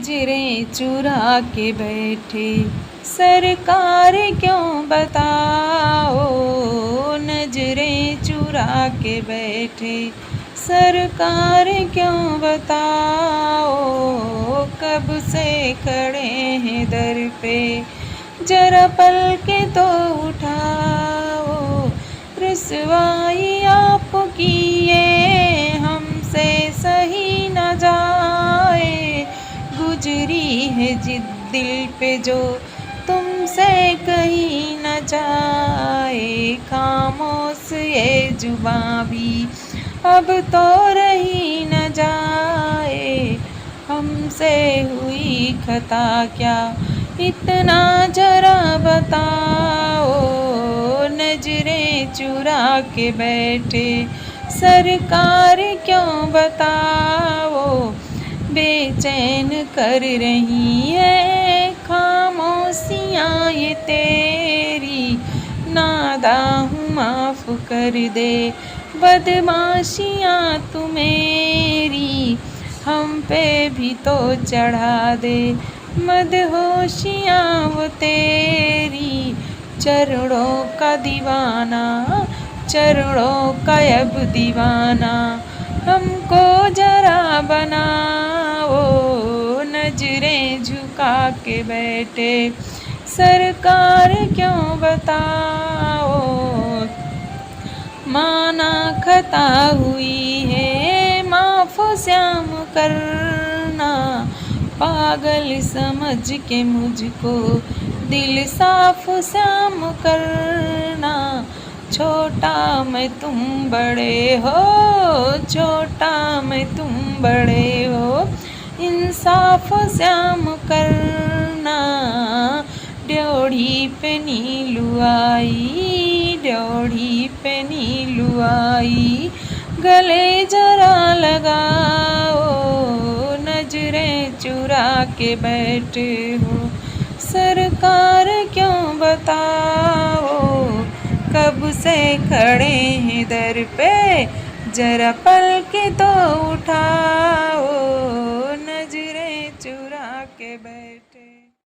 नजरें चुरा के बैठे सरकार क्यों बताओ, नजरें चुरा के बैठे सरकार क्यों बताओ। कब से खड़े हैं दर पे जरा पल के तो उठाओ। रुसवाई आपकी ये हमसे सही न जाए, गुजरी है जिद दिल पे जो तुमसे कहीं न जाए। खामोश ये जुबां भी अब तो रही न जाए, हमसे हुई खता क्या इतना जरा बताओ। नजरें चुरा के बैठे सरकार क्यों बताओ, बेचैन कर रही है खामोशियाँ ये तेरी। नादा हूँ माफ़ कर दे बदमाशियाँ तू मेरी, हम पे भी तो चढ़ा दे मदहोशियाँ वो तेरी। चरणों का दीवाना चरणों का अब दीवाना हमको जरा बनाओ। नजरें झुका के बैठे सरकार क्यों बताओ। माना खता हुई है माफ़ श्याम करना, पागल समझ के मुझको दिल साफ श्याम करना। छोटा मैं तुम बड़े हो, छोटा मैं तुम बड़े हो, इंसाफ श्याम करना। ड्योढ़ी पे नीलू आई, ड्योढ़ी पे नीलू आई, गले जरा लगाओ। नजरें चुरा के बैठे हो सरकार क्यों बताओ। कब से खड़े हैं दर पे जरा पल के तो उठाओ। नजरें चुरा के बैठे